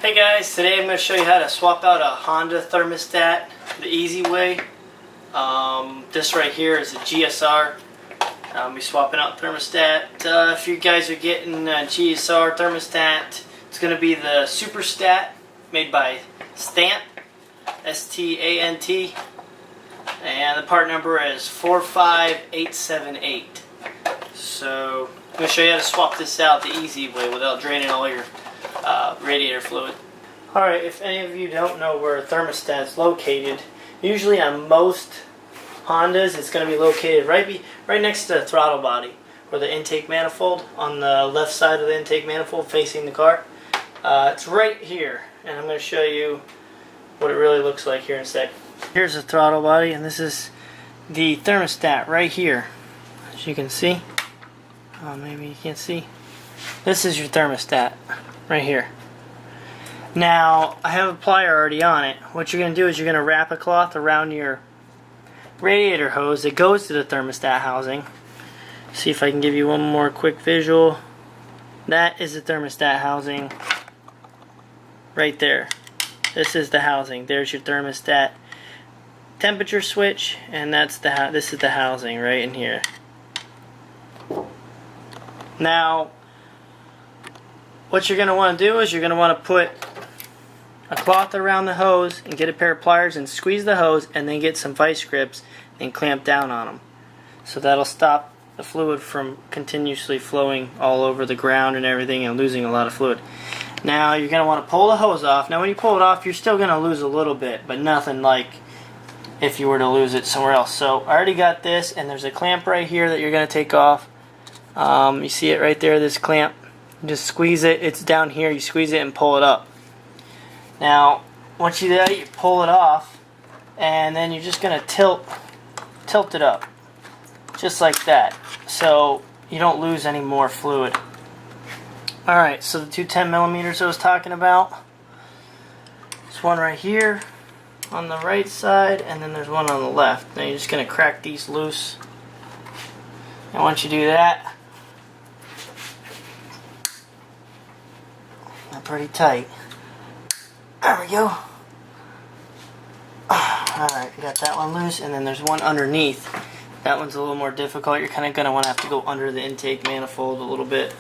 Hey guys, today I'm going to show you how to swap out a Honda thermostat the easy way. This right here is a GSR. We're swapping out thermostat. If you guys are getting a GSR thermostat, it's going to be the Superstat made by Stant, S-T-A-N-T, and the part number is 45878. So I'm going to show you how to swap this out the easy way without draining all your radiator fluid. Alright, if any of you don't know where a thermostat is located, usually on most Hondas it's going to be located right next to the throttle body, or the intake manifold on the left side of the intake manifold facing the car. It's right here, and I'm going to show you what it really looks like here in a sec. Here's the throttle body, and this is the thermostat right here. As you can see, maybe you can't see. This is your thermostat right here. Now, I have a plier already on it. What you're going to do is you're going to wrap a cloth around your radiator hose that goes to the thermostat housing. See if I can give you one more quick visual. That is the thermostat housing right there. This is the housing. There's your thermostat temperature switch, and this is the housing right in here. Now, what you're going to want to do is you're going to want to put a cloth around the hose and get a pair of pliers and squeeze the hose, and then get some vice grips and clamp down on them. So that'll stop the fluid from continuously flowing all over the ground and everything and losing a lot of fluid. Now you're going to want to pull the hose off. Now when you pull it off, you're still going to lose a little bit, but nothing like if you were to lose it somewhere else. So I already got this, and there's a clamp right here that you're going to take off. You see it right there, this clamp. Just squeeze it. It's down here. You squeeze it and pull it up. Now, once you do that, you pull it off, and then you're just going to tilt it up, just like that, so you don't lose any more fluid. Alright, so the two 10mm I was talking about, there's one right here on the right side, and then there's one on the left. Now you're just going to crack these loose, and once you do that, they're pretty tight. There we go. Alright, we got that one loose, and then there's one underneath. That one's a little more difficult. You're kind of going to want to have to go under the intake manifold a little bit.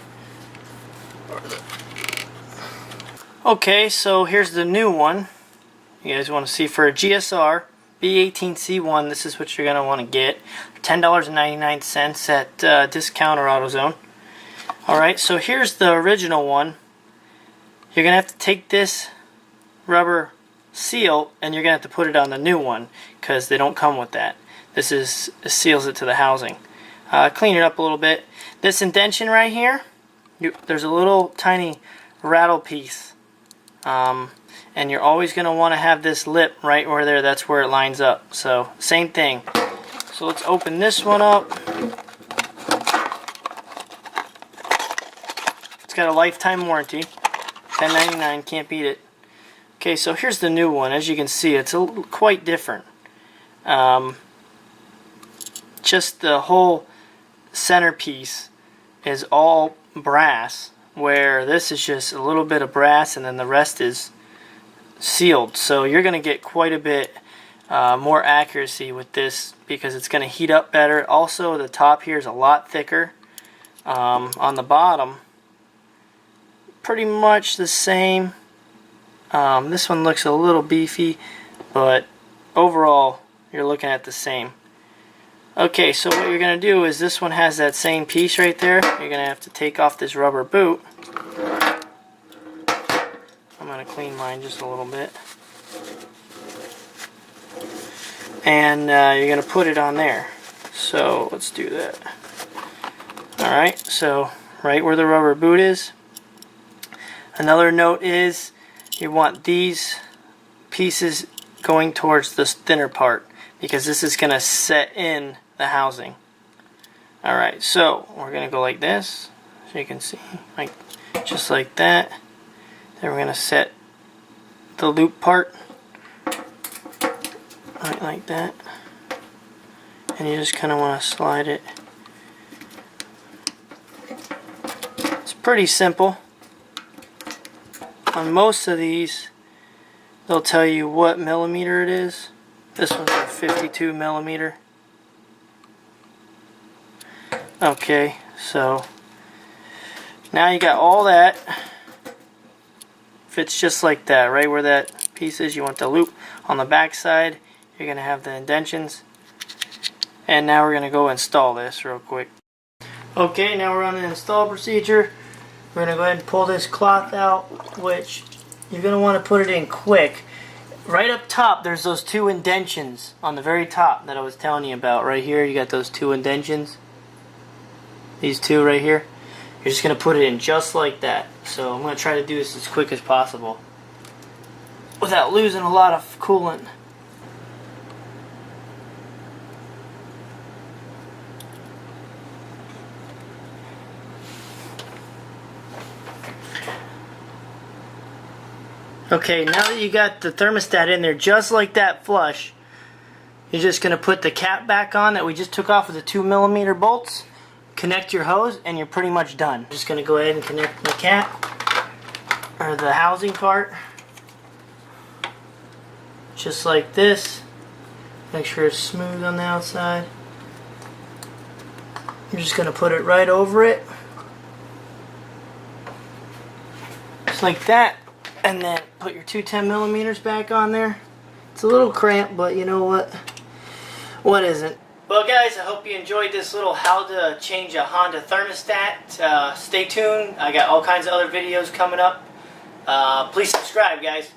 Okay, so here's the new one. You guys want to see for a GSR B18C1, this is what you're going to want to get. $10.99 at Discount or AutoZone. Alright, so here's the original one. You're going to have to take this rubber seal and you're going to have to put it on the new one because they don't come with that. This seals it to the housing. Clean it up a little bit. This indention right here, there's a little tiny rattle piece, and you're always going to want to have this lip right where there. That's where it lines up. So same thing. So let's open this one up. It's got a lifetime warranty. $10.99, can't beat it. Okay, so here's the new one. As you can see, it's quite different. Just the whole centerpiece is all brass, where this is just a little bit of brass and then the rest is sealed. So you're going to get quite a bit more accuracy with this because it's going to heat up better. Also, the top here is a lot thicker. On the bottom, pretty much the same. This one looks a little beefy, but overall you're looking at the same. Okay, so what you're going to do is this one has that same piece right there. You're going to have to take off this rubber boot. I'm going to clean mine just a little bit. And you're going to put it on there. So let's do that. Alright, so right where the rubber boot is. Another note is you want these pieces going towards this thinner part because this is going to set in the housing. Alright, so we're going to go like this, so you can see, just like that. Then we're going to set the loop part right like that, and you just kind of want to slide it. It's pretty simple. on most of these, they'll tell you what millimeter it is. This one's a 52 millimeter. Okay, so now you got all that. Fits just like that, right where that piece is. You want the loop on the back side. You're going to have the indentions. And now we're going to go install this real quick. Okay, now we're on the install procedure. We're going to go ahead and pull this cloth out, which you're going to want to put it in quick. Right up top, there's those two indentions on the very top that I was telling you about. Right here, you got those two indentions. These two right here. You're just going to put it in just like that. So I'm going to try to do this as quick as possible without losing a lot of coolant. Okay, now that you got the thermostat in there just like that flush, you're just going to put the cap back on that we just took off with the 2mm bolts, connect your hose, and you're pretty much done. Just going to go ahead and connect the cap, or the housing part, just like this. Make sure it's smooth on the outside. You're just going to put it right over it, just like that. And then put your two 10mm back on there. It's a little cramped, but you know what? What isn't? Well, guys, I hope you enjoyed this little how to change a Honda thermostat. Stay tuned. I got all kinds of other videos coming up. Please subscribe, guys.